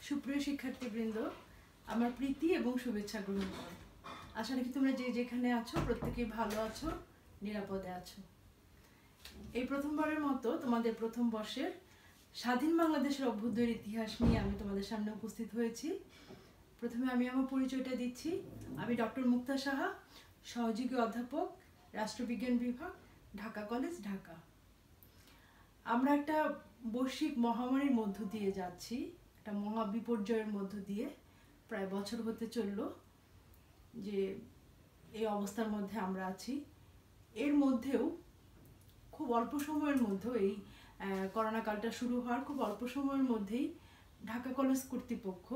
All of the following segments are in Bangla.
সুপ্রিয় শিক্ষার্থীবৃন্দ, আমার প্রীতি এবং শুভেচ্ছা গ্রহণ করো। আশা রাখি তোমরা যে যেখানে আছো প্রত্যেকেই ভালো আছো, নিরাপদে আছো। এই প্রথমবারের মতো তোমাদের প্রথম বর্ষের স্বাধীন বাংলাদেশের অভ্যুদয়ের ইতিহাস নিয়ে আমি তোমাদের সামনে উপস্থিত হয়েছি। প্রথমে আমি আমার পরিচয়টা দিচ্ছি। আমি ডক্টর মুক্তা সাহা, সহযোগী অধ্যাপক, রাষ্ট্রবিজ্ঞান বিভাগ, ঢাকা কলেজ, ঢাকা। আমরা একটা বৈশ্বিক মহামারীর মধ্য দিয়ে যাচ্ছি, একটা মহা বিপর্যয়ের মধ্য দিয়ে। প্রায় বছর হতে চলল যে এই অবস্থার মধ্যে আমরা আছি। এর মধ্যেও খুব অল্প সময়ের মধ্যেও এই করোনা কালটা শুরু হওয়ার খুব অল্প সময়ের মধ্যেই ঢাকা কলেজ কর্তৃপক্ষ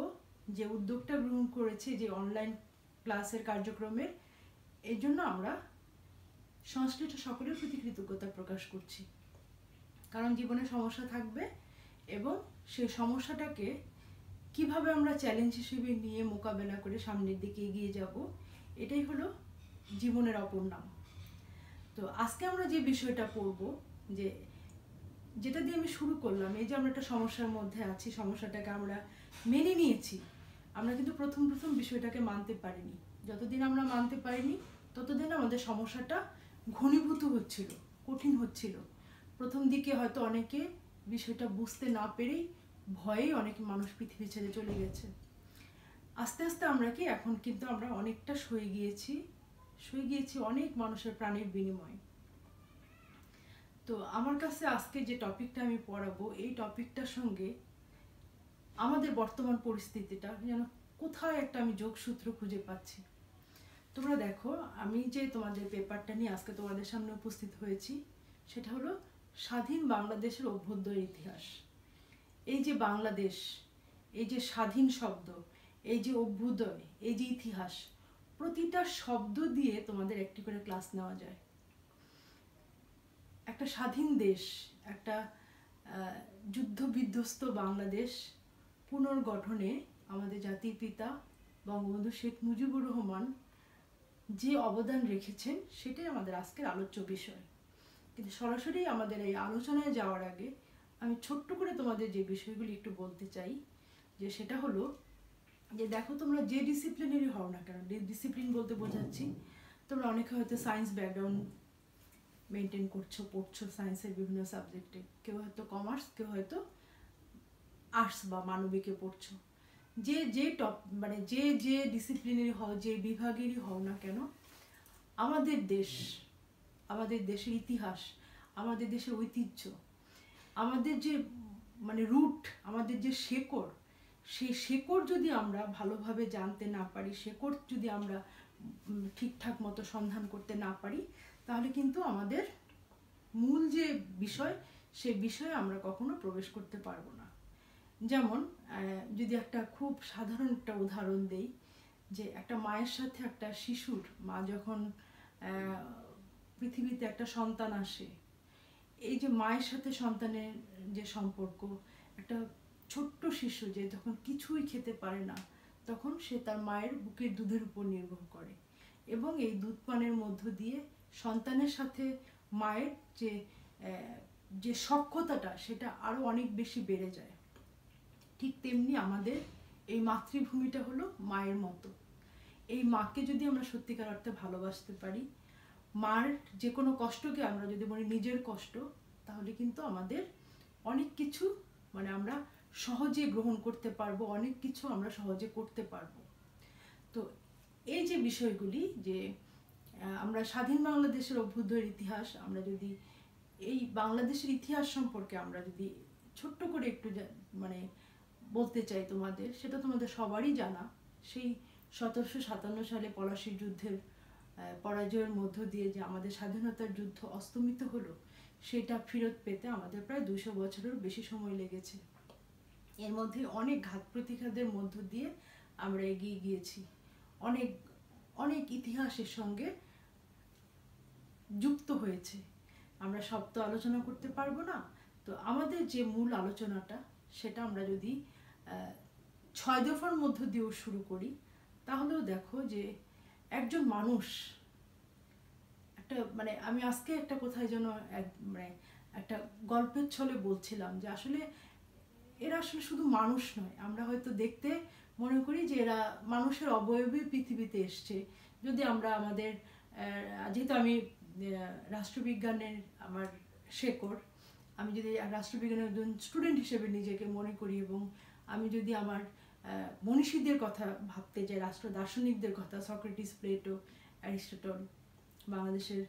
যে উদ্যোগটা গ্রহণ করেছে, যে অনলাইন ক্লাসের কার্যক্রমের, এই জন্য আমরা সংশ্লিষ্ট সকলের প্রতি কৃতজ্ঞতা প্রকাশ করছি। কারণ জীবনে সমস্যা থাকবে এবং সেই সমস্যাটাকে কিভাবে আমরা চ্যালেঞ্জ হিসেবে নিয়ে মোকাবেলা করে সামনের দিকে এগিয়ে যাব, এটাই হলো জীবনের অপর নাম। তো আজকে আমরা যে বিষয়টা পড়ব, যেটা দিয়ে আমি শুরু করলাম, এই যে আমরা একটা সমস্যার মধ্যে আছি, সমস্যাটাকে আমরা মেনে নিয়েছি। আমরা কিন্তু প্রথম বিষয়টাকে মানতে পারিনি। যতদিন আমরা মানতে পারিনি ততদিন আমাদের সমস্যাটা ঘনীভূত হচ্ছিল, কঠিন হচ্ছিল। প্রথম দিকে হয়তো অনেকে বিষয়টা বুঝতে না পেরেই ভয়ে অনেক মানুষ পৃথিবী ছেড়ে চলে গেছে। আস্তে আস্তে আমরা এখন কিন্তু আমরা অনেকটা সয়ে গিয়েছি অনেক মানুষের প্রাণের বিনিময়ে। তো আমার কাছে আজকে যে টপিকটা আমি পড়াবো, এই টপিকটার সঙ্গে আমাদের বর্তমান পরিস্থিতিটা যেন কোথায় একটা আমি যোগসূত্র খুঁজে পাচ্ছি। তোমরা দেখো, আমি যে তোমাদের পেপারটা নিয়ে আজকে তোমাদের সামনে উপস্থিত হয়েছি, সেটা হলো স্বাধীন বাংলাদেশের অভ্যুদয়ের ইতিহাস। এই যে বাংলাদেশ, এই যে স্বাধীন শব্দ, এই যে অভ্যুদয়, এই যে ইতিহাস, প্রতিটা শব্দ দিয়ে তোমাদের একটি করে ক্লাস নেওয়া যায়। একটা স্বাধীন দেশ, একটা যুদ্ধ বিধ্বস্ত বাংলাদেশ পুনর্গঠনে আমাদের জাতির পিতা বঙ্গবন্ধু শেখ মুজিবুর রহমান যে অবদান রেখেছেন, সেটাই আমাদের আজকের আলোচ্য বিষয়। কিন্তু সরাসরি আমাদের এই আলোচনায় যাওয়ার আগে আমি ছোট্ট করে তোমাদের যে বিষয়গুলি একটু বলতে চাই, যে সেটা হলো যে দেখো, তোমরা যে ডিসিপ্লিনেরই হও না কেন, ডিসিপ্লিন বলতে বোঝাচ্ছি তোমরা অনেকে হয়তো সায়েন্স ব্যাকগ্রাউন্ড মেনটেন করছো, পড়ছো সায়েন্সের বিভিন্ন সাবজেক্টে, কেউ হয়তো কমার্স, কেউ হয়তো আর্টস বা মানবিকে পড়ছো। যে ডিসিপ্লিনেরই হও, যে বিভাগেরই হও না কেন, আমাদের দেশ, আমাদের দেশের ইতিহাস, আমাদের দেশের ঐতিহ্য, আমাদের যে রুট, আমাদের যে শেকড়, সেই শেকড় যদি আমরা ভালোভাবে জানতে না পারি, শেকড় যদি আমরা ঠিকঠাক মতো সন্ধান করতে না পারি, তাহলে কিন্তু আমাদের মূল যে বিষয়, সেই বিষয়ে আমরা কখনো প্রবেশ করতে পারবো না। যেমন যদি একটা খুব সাধারণ একটা উদাহরণ দেই, যে একটা মায়ের সাথে একটা শিশুর, মা যখন পৃথিবীতে একটা সন্তান আসে, এই যে মায়ের সাথে সন্তানের যে সম্পর্ক, একটা ছোট্ট শিশু যে যখন কিছুই খেতে পারে না, তখন সে তার মায়ের বুকের দুধের উপর নির্ভর করে, এবং এই দুধ পানের মধ্য দিয়ে সন্তানের সাথে মায়ের যে সখ্যতাটা, সেটা আরো অনেক বেশি বেড়ে যায়। ঠিক তেমনি আমাদের এই মাতৃভূমিটা হলো মায়ের মতো। এই মাকে যদি আমরা সত্যিকার অর্থে ভালোবাসতে পারি, মার যে কোনো কষ্টকে আমরা যদি বলি নিজের কষ্ট, তাহলে কিন্তু আমাদের অনেক কিছু আমরা সহজে গ্রহণ করতে পারবো, অনেক কিছু আমরা সহজে করতে পারবো। তো এই যে বিষয়গুলি, যে আমরা স্বাধীন বাংলাদেশের অভ্যুদয়ের ইতিহাস, আমরা যদি এই বাংলাদেশের ইতিহাস সম্পর্কে আমরা যদি ছোট্ট করে একটু বলতে চাই তোমাদের, সেটা তোমাদের সবারই জানা। সেই 1757 সালে পলাশীর যুদ্ধের পরাজয়ের মধ্য দিয়ে যে আমাদের স্বাধীনতার যুদ্ধ অস্তমিত হলো, সেটা ফেরত পেতে আমাদের প্রায় 200 বছরের বেশি সময় লেগেছে। এর মধ্যে অনেক ঘাত প্রতিঘাতের মধ্য দিয়ে আমরা এগিয়ে গিয়েছি, অনেক অনেক ইতিহাসের সঙ্গে যুক্ত হয়েছে। আমরা সব তো আলোচনা করতে পারবো না। তো আমাদের যে মূল আলোচনাটা, সেটা আমরা যদি 6 দফার মধ্য দিয়েও শুরু করি, তাহলেও দেখো যে একজন মানুষ একটা আমি আজকে একটা কোথায় যেন একটা গল্পের ছলে বলছিলাম, যে আসলে এরা আসলে শুধু মানুষ নয়। আমরা হয়তো দেখতে মনে করি যে এরা মানুষের অবয়বে পৃথিবীতে এসছে। যদি আমরা আমাদের যেহেতু আমি রাষ্ট্রবিজ্ঞানের আমার শেকড়, আমি যদি রাষ্ট্রবিজ্ঞানের একজন স্টুডেন্ট হিসেবে নিজেকে মনে করি এবং আমি যদি আমার মনীষীদের কথা ভাবতে যাই, রাষ্ট্র দার্শনিকদের কথা, সক্রেটিস, প্লেটো, অ্যারিস্টটল, বাংলাদেশের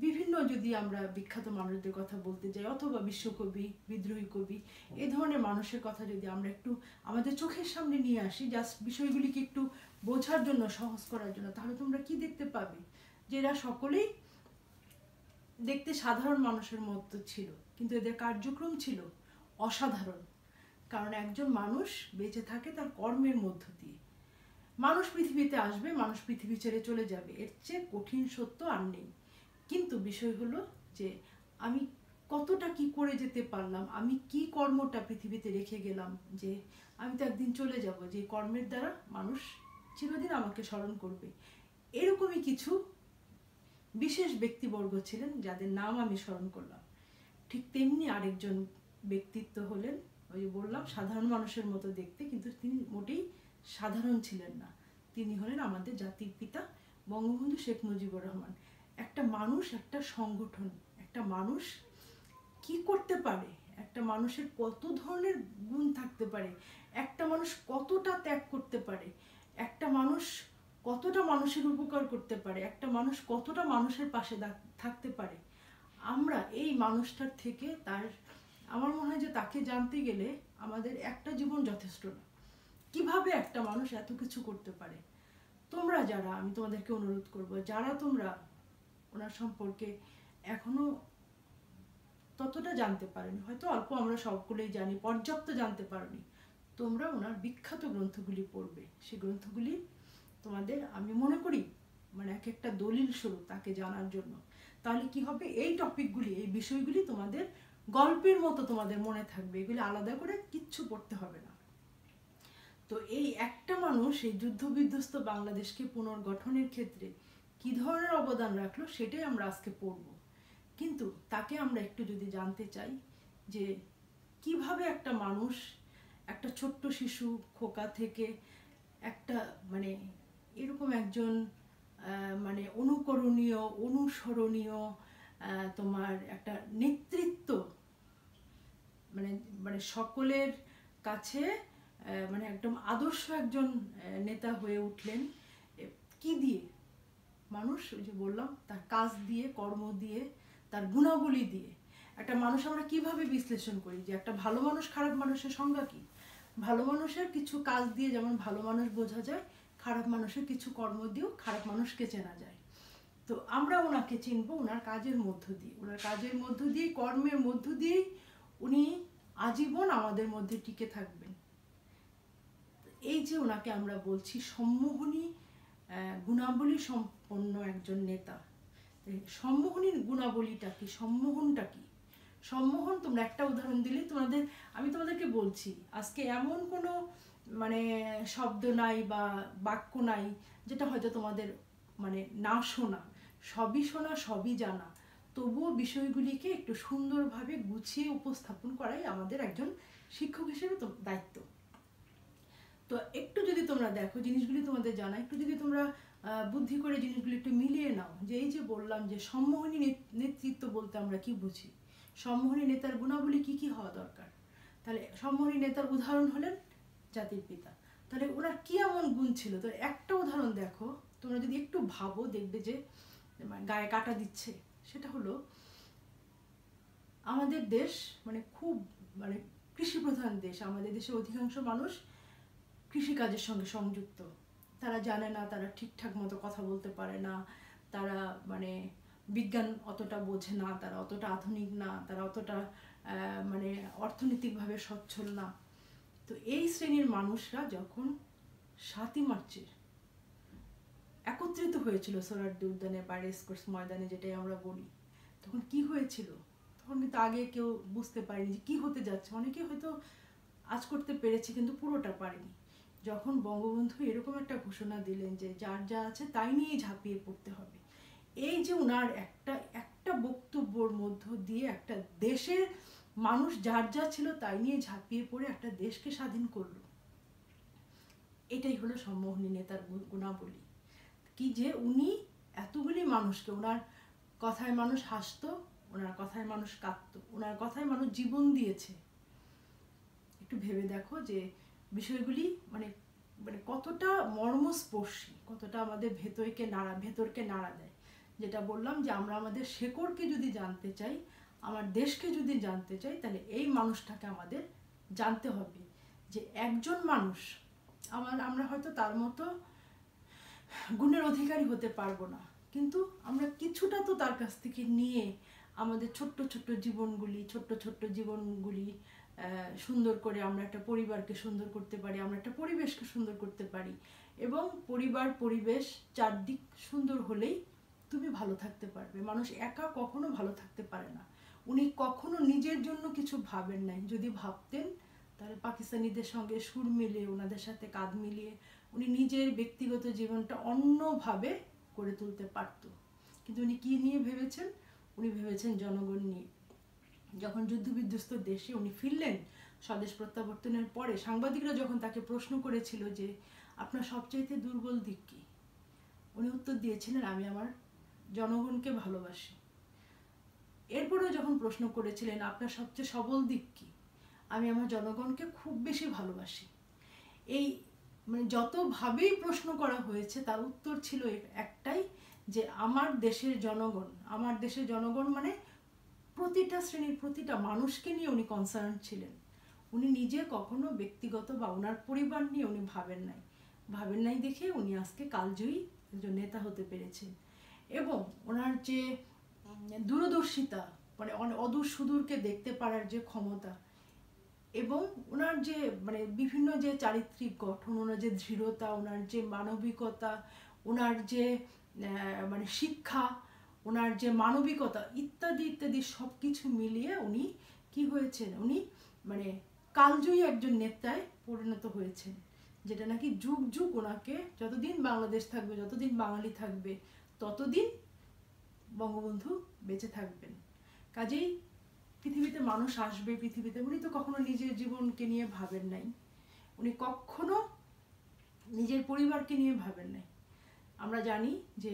বিভিন্ন যদি আমরা বিখ্যাত মানুষদের কথা বলতে যাই, অথবা বিশ্বকবি, বিদ্রোহী কবি, এই ধরনের মানুষের কথা যদি আমরা একটু আমাদের চোখের সামনে নিয়ে আসি, জাস্ট বিষয়গুলিকে একটু বোঝার জন্য, সহজ করার জন্য, তাহলে তোমরা কি দেখতে পাবে যে এরা সকলেই দেখতে সাধারণ মানুষের মতো ছিল, কিন্তু এদের কার্যক্রম ছিল অসাধারণ। কারণ একজন মানুষ বেঁচে থাকে তার কর্মের মধ্য দিয়ে। মানুষ পৃথিবীতে আসবে, মানুষ পৃথিবী ছেড়ে চলে যাবে, এর চেয়ে কঠিন সত্য আর নেই। কিন্তু বিষয় হলো যে আমি কতটা কি করে যেতে পারলাম, আমি কি কর্মটা পৃথিবীতে রেখে গেলাম, যে আমি তো একদিন চলে যাব, যে কর্মের দ্বারা মানুষ চিরদিন আমাকে স্মরণ করবে। এরকমই কিছু বিশেষ ব্যক্তিবর্গ ছিলেন যাদের নাম আমি স্মরণ করলাম। ঠিক তেমনি আরেকজন ব্যক্তিত্ব হলেন, ওই বললাম সাধারণ মানুষের মতো দেখতে, কিন্তু তিনি মোটেই সাধারণ ছিলেন না। তিনি হলেন আমাদের জাতির পিতা বঙ্গবন্ধু শেখ মুজিবুর রহমান। একটা মানুষ, একটা সংগঠন, একটা মানুষ কি করতে পারে, একটা মানুষের কত ধরনের গুণ থাকতে পারে, একটা মানুষ কতটা ত্যাগ করতে পারে, একটা মানুষ কতটা মানুষের উপকার করতে পারে, একটা মানুষ কতটা মানুষের পাশে থাকতে পারে, আমরা এই মানুষটার থেকে আমার মনে হয় যে তাকে জানতে গেলে আমাদের একটা জীবন যথেষ্ট না। কিভাবে একটা মানুষ এত কিছু করতে পারে। তোমরা যারা, আমি তোমাদেরকে অনুরোধ করব, যারা তোমরা ওনার সম্পর্কে এখনো ততটা জানতে পারেনি, হয়তো অল্প আমরা সবগুলোই জানি, পর্যাপ্ত জানতে পারোনি, তোমরা ওনার বিখ্যাত গ্রন্থগুলি পড়বে। সেই গ্রন্থগুলি তোমাদের, আমি মনে করি, মানে এক একটা দলিল স্বরূপ তাকে জানার জন্য। তাহলে কি হবে, এই টপিকগুলি, এই বিষয়গুলি তোমাদের গল্পের মতো তোমাদের মনে থাকবে, এগুলি আলাদা করে কিচ্ছু পড়তে হবে না। তো এই একটা মানুষ এই যুদ্ধ বিধ্বস্ত বাংলাদেশকে পুনর্গঠনের ক্ষেত্রে কি ধরনের অবদান রাখলো, সেটাই আমরা আজকে পড়ব। কিন্তু তাকে আমরা একটু যদি জানতে চাই যে কিভাবে একটা মানুষ, একটা ছোট্ট শিশু খোকা থেকে একটা মানে এরকম একজন মানে অনুকরণীয়, অনুসরণীয় তোমার একটা নেতৃত্ব, মানে মানে সকলের কাছে মানে একদম আদর্শ একজন নেতা হয়ে উঠলেন। কি দিয়ে? মানুষ, ওই যে বললাম, তার কাজ দিয়ে, কর্ম দিয়ে, তার গুণাবলী দিয়ে। একটা মানুষ আমরা কিভাবে বিশ্লেষণ করি যে একটা ভালো মানুষ, খারাপ মানুষের সংজ্ঞা কি? ভালো মানুষের কিছু কাজ দিয়ে যেমন ভালো মানুষ বোঝা যায়, খারাপ মানুষের কিছু কর্ম দিয়েও খারাপ মানুষকে চেনা যায়। তো আমরা ওনাকে চিনবো ওনার কাজের মধ্য দিয়ে, ওনার কাজের মধ্য দিয়ে, কর্মের মধ্য দিয়েই উনি আজীবন আমাদের মধ্যে টিকে থাকবেন। এই যে ওনাকে আমরা বলছি সম্মোহনী গুণাবলী সম্পন্ন একজন নেতা। সম্মোহনীর গুণাবলীটা কি, সম্মোহনটা কি? সম্মোহন, তোমরা একটা উদাহরণ দিলে তোমাদের, আমি তোমাদেরকে বলছি আজকে এমন কোনো মানে শব্দ নাই বা বাক্য নাই যেটা হয়তো তোমাদের মানে না শোনা, সবই শোনা, সবই জানা, তবুও বিষয়গুলিকে একটু সুন্দরভাবে গুছিয়ে উপস্থাপন করাই আমাদের একজন শিক্ষক হিসেবে তো দায়িত্ব। তো একটু যদি তোমরা দেখো জিনিসগুলি তোমাদের জানা, একটু যদি তোমরা বুদ্ধি করে জিনিসগুলি একটু মিলিয়ে নাও, যে এই যে বললাম যে সম্মোহনী নেতৃত্ব বলতে আমরা কি বুঝি, সম্মোহনী নেতার গুণাবলী কি কি হওয়া দরকার, তাহলে সম্মোহনী নেতার উদাহরণ হলেন জাতির পিতা। তাহলে ওনার কি এমন গুণ ছিল? তো একটা উদাহরণ দেখো, তোমরা যদি একটু ভাবো দেখবে যে গায়ে কাটা দিচ্ছে। সেটা হলো আমাদের দেশ মানে খুব মানে কৃষি প্রধান দেশ, আমাদের দেশের অধিকাংশ মানুষ কৃষিকাজের সঙ্গে সংযুক্ত। তারা জানে না, তারা ঠিকঠাক মতো কথা বলতে পারে না, তারা মানে বিজ্ঞান অতটা বোঝে না, তারা অতটা আধুনিক না, তারা অতটা মানে অর্থনৈতিকভাবে সচ্ছল না। তো এই শ্রেণীর মানুষরা যখন ৭ই মার্চে একত্রিত হয়েছিল সোহরাওয়ার্দী উদ্যানে বা রেসকোর্স ময়দানে, যেটাই আমরা বলি, তখন কি হয়েছিল? তখন কিন্তু আগে কেউ বুঝতে পারেনি যে কি হতে যাচ্ছে। অনেকে হয়তো আজ করতে পেরেছে কিন্তু পুরোটা পারেনি। যখন বঙ্গবন্ধু এরকম একটা ঘোষণা দিলেন যে যার যা আছে তাই নিয়েই ঝাঁপিয়ে পড়তে হবে, এই যে ওনার একটা বক্তব্যর মধ্য দিয়ে একটা দেশের মানুষ যার যা ছিল তাই নিয়ে ঝাঁপিয়ে পড়ে একটা দেশকে স্বাধীন করলো। এটাই হলো সম্মোহনী নেতার গুণাবলী। কি যে উনি এতগুলি মানুষকে, ওনার কথায় মানুষ হাসতো, ওনার কথায় মানুষ কাঁদতো, ওনার কথায় মানুষ জীবন দিয়েছে। একটু ভেবে দেখো যে বিষয়গুলি মানে মানে কতটা মর্মস্পর্শী, কতটা আমাদের ভেতরকে নাড়া দেয়। যেটা বললাম যে আমরা আমাদের শেকড়কে যদি জানতে চাই, আমার দেশকে যদি জানতে চাই, তাহলে এই মানুষটাকে আমাদের জানতে হবে যে একজন মানুষ আমরা হয়তো তার মতো গুণের অধিকারী হতে পারবো না, কিন্তু আমরা কিছুটা তো তার কাছ থেকে নিয়ে আমাদের ছোট্ট ছোট্ট জীবনগুলি সুন্দর করে আমরা একটা পরিবারকে সুন্দর করতে পারি, আমরা একটা পরিবেশকে সুন্দর করতে পারি। এবং পরিবার, পরিবেশ, চারদিক সুন্দর হলেই তুমি ভালো থাকতে পারবে। মানুষ একা কখনো ভালো থাকতে পারে না। উনি কখনো নিজের জন্য কিছু ভাবেন নাই। যদি ভাবতেন তাহলে পাকিস্তানিদের সঙ্গে সুর মিলিয়ে, ওনাদের সাথে কাঁধ মিলিয়ে উনি নিজের ব্যক্তিগত জীবনটা অন্যভাবে করে তুলতে পারত। কিন্তু উনি কি নিয়ে ভেবেছেন? উনি ভেবেছেন জনগণ নিয়ে। যখন যুদ্ধবিধ্বস্ত দেশে উনি ফিরলেন স্বদেশ প্রত্যাবর্তনের পরে, সাংবাদিকরা যখন তাকে প্রশ্ন করেছিল যে আপনার সবচাইতে দুর্বল দিক কি, উনি উত্তর দিয়েছিলেন আমি আমার জনগণকে ভালোবাসি। এরপরেও যখন প্রশ্ন করেছিলেন আপনার সবচেয়ে সবল দিক কি, আমি আমার জনগণকে খুব বেশি ভালোবাসি। এই মানে যতভাবেই প্রশ্ন করা হয়েছে তার উত্তর ছিল একটাই, যে আমার দেশের জনগণ মানে প্রতিটা শ্রেণীর প্রতিটা মানুষকে নিয়ে উনি কনসার্ন ছিলেন। উনি নিজে কখনো ব্যক্তিগত বা ওনার পরিবার নিয়ে উনি ভাবেন নাই দেখে উনি আজকে কালজয়ী একজন নেতা হতে পেরেছেন। এবং ওনার যে দূরদর্শিতা, মানে অদূর সুদূরকে দেখতে পারার যে ক্ষমতা, এবং ওনার যে মানে বিভিন্ন যে চারিত্রিক গঠন, ওনার যে দৃঢ়তা, ওনার যে মানবিকতা, ওনার যে মানে শিক্ষা, ওনার যে মানবিকতা ইত্যাদি ইত্যাদি সব কিছু মিলিয়ে উনি কি হয়েছেন, উনি মানে কালজয়ী একজন নেতায় পরিণত হয়েছেন। যেটা নাকি যুগ যুগ ওনাকে, যতদিন বাংলাদেশ থাকবে, যতদিন বাঙালি থাকবে, ততদিন বঙ্গবন্ধু বেঁচে থাকবেন। কাজেই পৃথিবীতে মানুষ আসবে, পৃথিবীতে উনি তো কখনো নিজের জীবনকে নিয়ে ভাবেন নাই, উনি কখনো নিজের পরিবারকে নিয়ে ভাবেন নাই। আমরা জানি যে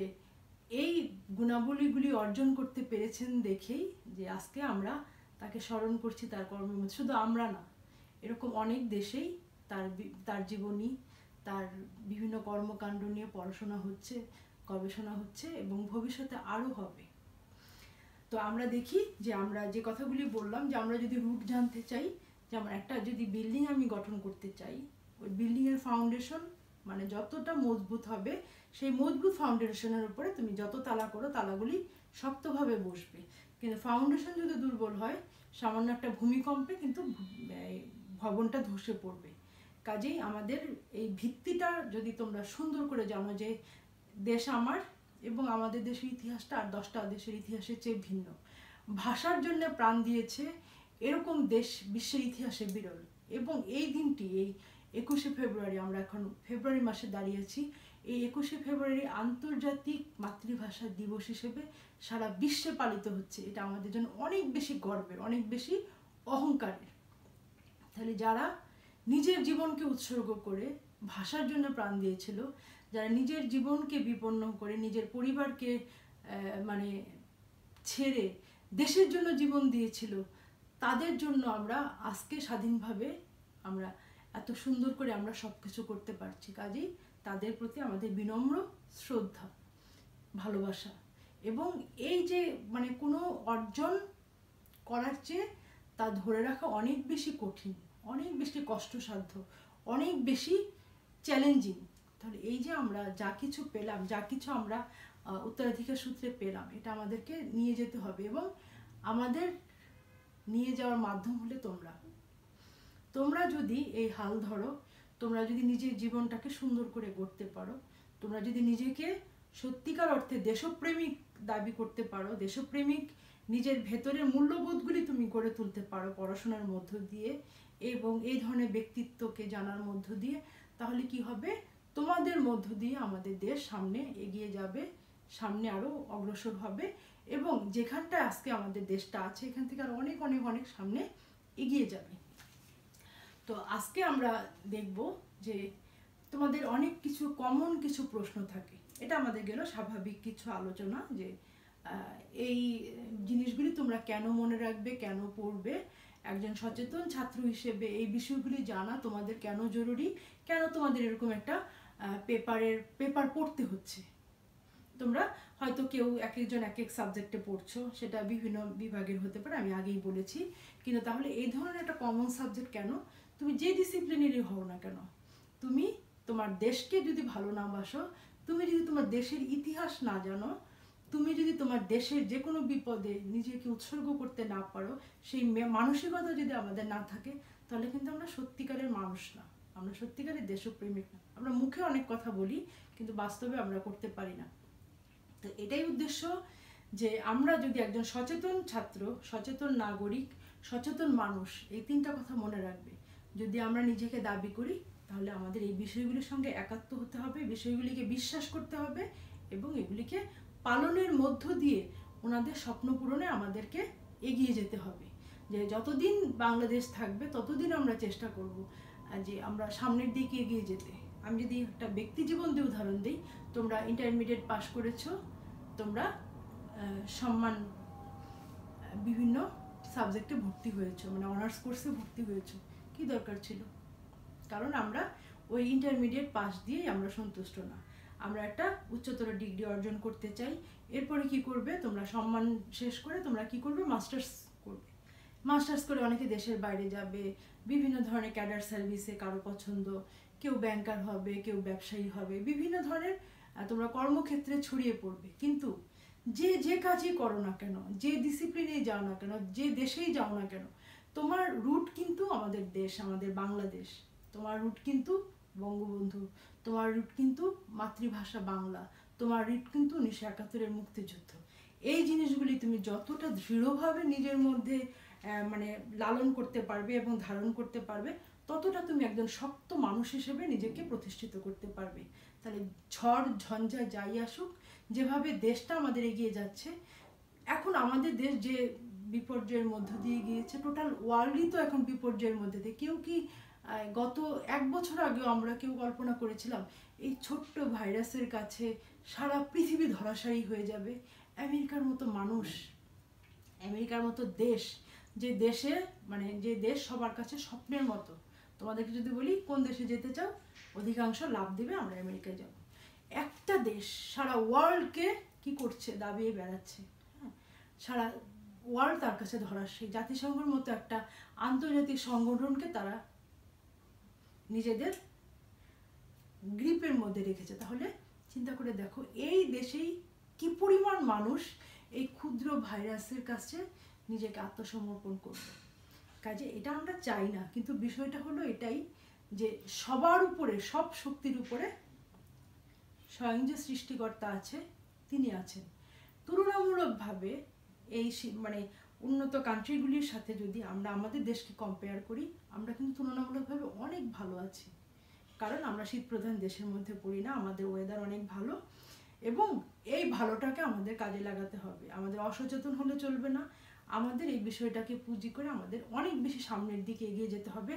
এই গুণাবলীগুলি অর্জন করতে পেরেছেন দেখেই যে আজকে আমরা তাকে স্মরণ করছি তার কর্মের মধ্যে। শুধু আমরা না, এরকম অনেক দেশেই তার জীবনী, তার বিভিন্ন কর্মকাণ্ড নিয়ে পড়াশোনা হচ্ছে, গবেষণা হচ্ছে এবং ভবিষ্যতে আরও হবে। তো আমরা দেখি যে আমরা যে কথাগুলি বললাম, যে আমরা যদি রুট জানতে চাই, যে আমার একটা যদি বিল্ডিং আমি গঠন করতে চাই, ওই বিল্ডিংয়ের ফাউন্ডেশন মানে যতটা মজবুত হবে, সেই মজবুত ফাউন্ডেশনের উপরে তুমি যত তালা করো তালাগুলি শক্তভাবে বসবে। কিন্তু ফাউন্ডেশন যদি দুর্বল হয়, সামান্য একটা ভূমিকম্পে কিন্তু ভবনটা ধসে পড়বে। কাজেই আমাদের এই ভিত্তিটা যদি তোমরা সুন্দর করে জানো যে দেশ আমার এবং আমাদের দেশের ইতিহাসটা আর 10টা দেশের ইতিহাসের চেয়ে ভিন্ন, ভাষার জন্য প্রাণ দিয়েছে এরকম দেশ বিশ্বের ইতিহাসে বিরল। এবং এই দিনটি, এই 21শে ফেব্রুয়ারি, আমরা এখন ফেব্রুয়ারি মাসে দাঁড়িয়েছি, এই 21শে ফেব্রুয়ারি আন্তর্জাতিক মাতৃভাষা দিবস হিসেবে সারা বিশ্বে পালিত হচ্ছে। এটা আমাদের জন্য অনেক বেশি গর্বের, অনেক বেশি অহংকারের। তাহলে যারা নিজের জীবনকে উৎসর্গ করে ভাষার জন্য প্রাণ দিয়েছিল, যারা নিজের জীবনকে বিপন্ন করে নিজের পরিবারকে মানে ছেড়ে দেশের জন্য জীবন দিয়েছিল, তাদের জন্য আমরা আজকে স্বাধীনভাবে আমরা এত সুন্দর করে আমরা সব কিছু করতে পারছি। কাজেই তাদের প্রতি আমাদের বিনম্র শ্রদ্ধা, ভালোবাসা। এবং এই যে মানে কোনো অর্জন করার চেয়ে তা ধরে রাখা অনেক বেশি কঠিন, অনেক বেশি কষ্টসাধ্য, অনেক বেশি চ্যালেঞ্জিং। তাহলে এই যে আমরা যা কিছু পেলাম, যা কিছু আমরা উত্তরাধিকার সূত্রে পেলাম, এটা আমাদেরকে নিয়ে যেতে হবে। এবং আমাদের নিয়ে যাওয়ার মাধ্যম হলে তোমরা যদি এই হাল ধরো, তোমরা যদি নিজের জীবনটাকে সুন্দর করে গড়তে পারো, তোমরা যদি নিজেকে সত্যিকার অর্থে দেশপ্রেমিক দাবি করতে পারো, দেশপ্রেমিক নিজের ভেতরের মূল্যবোধগুলি তুমি গড়ে তুলতে পারো পড়াশোনার মধ্য দিয়ে এবং এই ধরনের ব্যক্তিত্বকে জানার মধ্য দিয়ে, তাহলে কি হবে, তোমাদের মধ্য দিয়ে আমাদের দেশ সামনে এগিয়ে যাবে, সামনে আরো অগ্রসর হবে এবং যেখানটা আজকে আমাদের দেশটা আছে এখান থেকে আর অনেক অনেক অনেক সামনে এগিয়ে যাবে। তো আজকে আমরা দেখব যে তোমাদের অনেক কিছু কমন কিছু প্রশ্ন থাকে, এটা আমাদের গেল স্বাভাবিক কিছু আলোচনা, যে এই জিনিসগুলি তোমরা কেন মনে রাখবে, কেন পড়বে, একজন সচেতন ছাত্র হিসেবে এই বিষয়গুলি জানা তোমাদের কেন জরুরি, কেন তোমাদের এরকম একটা পেপার পড়তে হচ্ছে। তোমরা হয়তো কেউ এক একজন এক এক সাবজেক্টে পড়ছো, সেটা বিভিন্ন বিভাগের হতে পারে, আমি আগেই বলেছি, কিন্তু তাহলে এই ধরনের একটা কমন সাবজেক্ট কেন, তুমি যে ডিসিপ্লিনেরই হও না কেন, তুমি তোমার দেশকে যদি ভালো না বাসো, তুমি যদি তোমার দেশের ইতিহাস না জানো, তুমি যদি তোমার দেশের যে কোনো বিপদে নিজেকে উৎসর্গ করতে না পারো, সেই মানসিকতা যদি আমাদের না থাকে, তাহলে কিন্তু আমরা সত্যিকারের মানুষ না, আমরা সত্যিকারের দেশপ্রেমিক না। আমরা মুখে অনেক কথা বলি কিন্তু বাস্তবে আমরা করতে পারি না। তো এটাই উদ্দেশ্য যে আমরা যদি একজন সচেতন ছাত্র, সচেতন নাগরিক, সচেতন মানুষ, এই তিনটা কথা মনে রাখবে। যদি আমরা নিজেকে দাবি করি তাহলে আমাদের এই বিষয়গুলির সঙ্গে একাত্ম হতে হবে, বিষয়গুলিকে বিশ্বাস করতে হবে এবং এগুলিকে পালনের মধ্য দিয়ে ওনাদের স্বপ্ন পূরণে আমাদেরকে এগিয়ে যেতে হবে। যে যতদিন বাংলাদেশ থাকবে ততদিন আমরা চেষ্টা করব যে আমরা সামনের দিকে এগিয়ে যেতে। আমি যদি একটা ব্যক্তি জীবন দিয়ে উদাহরণ দিই, তোমরা ইন্টারমিডিয়েট পাশ করেছো, তোমরা সম্মান বিভিন্ন সাবজেক্টে ভর্তি হয়েছো, মানে অনার্স কোর্সে ভর্তি হয়েছো, কি দরকার ছিল? কারণ আমরা ওই ইন্টারমিডিয়েট পাস দিয়েই আমরা সন্তুষ্ট না, আমরা একটা উচ্চতর ডিগ্রি অর্জন করতে চাই। এরপরে কি করবে তোমরা? সম্মান শেষ করে তোমরা কি করবে? মাস্টার্স করবে। মাস্টার্স করে অনেকে দেশের বাইরে যাবে, বিভিন্ন ধরনের ক্যাডার সার্ভিসে, কারো পছন্দ, কেউ ব্যাংকার হবে, কেউ ব্যবসায়ী হবে, বিভিন্ন ধরনের তোমরা কর্মক্ষেত্রে ছড়িয়ে পড়বে। কিন্তু যে কাজই করো না কেন, যে ডিসিপ্লিনেই যাও না কেন, যে দেশেই যাও না কেন, তোমার রুট কিন্তু আমাদের দেশ, আমাদের বাংলাদেশ। তোমার রুট কিন্তু বঙ্গবন্ধু, তোমার রুট কিন্তু মাতৃভাষা বাংলা, তোমার রুট কিন্তু 1971-এর মুক্তিযুদ্ধ। এই জিনিসগুলি তুমি যতটা দৃঢ়ভাবে নিজের মধ্যে মানে লালন করতে পারবে এবং ধারণ করতে পারবে, ততটা তুমি একজন শক্ত মানুষ হিসেবে নিজেকে প্রতিষ্ঠিত করতে পারবে। তাহলে ঝড় ঝঞ্ঝা যাই আসুক, যেভাবে দেশটা আমাদের এগিয়ে যাচ্ছে, এখন আমাদের দেশ যে বিপর্যয়ের মধ্য দিয়ে গিয়েছে, টোটাল ওয়ার্ল্ডই তো এখন বিপর্যয়ের মধ্যে দিয়ে। কেউ কি গত 1 বছর আগেও আমরা কেউ কল্পনা করেছিলাম এই ছোট্ট ভাইরাসের কাছে সারা পৃথিবী ধরাশায়ী হয়ে যাবে? আমেরিকার মতো মানুষ, আমেরিকার মতো দেশ, যে দেশে মানে যে দেশ সবার কাছে স্বপ্নের মতো। তোমাদেরকে যদি বলি কোন দেশে যেতে চাও, অধিকাংশ লাভ দিবে আমরা আমেরিকায় যাব। একটা দেশ সারা ওয়ার্ল্ডকে কি করছে? দাবিয়ে বেড়াচ্ছে। হ্যাঁ, সারা ওয়ার্ল্ড তার কাছে ধরাশায়ী। জাতিসংঘের মতো একটা আন্তর্জাতিক সংগঠনকে তারা নিজেদের গ্রিপের মধ্যে রেখেছে। তাহলে চিন্তা করে দেখো, এই দেশেই কি পরিমাণ মানুষ এই ক্ষুদ্র ভাইরাসের কাছে নিজেকে আত্মসমর্পণ করবে। কাজে এটা আমরা চাই না, কিন্তু বিষয়টা হলো এটাই যে সবার উপরে, সব শক্তির উপরে স্বয়ং যে সৃষ্টিকর্তা আছে তিনি আছেন। তুলনামূলকভাবে এই মানে উন্নত কান্ট্রিগুলির সাথে যদি আমরা আমাদের দেশকে কম্পেয়ার করি, আমরা কিন্তু তুলনামূলকভাবে অনেক ভালো আছি। কারণ আমরা শীতপ্রধান দেশের মধ্যে পড়ি না, আমাদের ওয়েদার অনেক ভালো, এবং এই ভালোটাকে আমাদের কাজে লাগাতে হবে। আমাদের অসচেতন হলে চলবে না, আমাদের এই বিষয়টাকে পুঁজি করে আমাদের অনেক বেশি সামনের দিকে এগিয়ে যেতে হবে।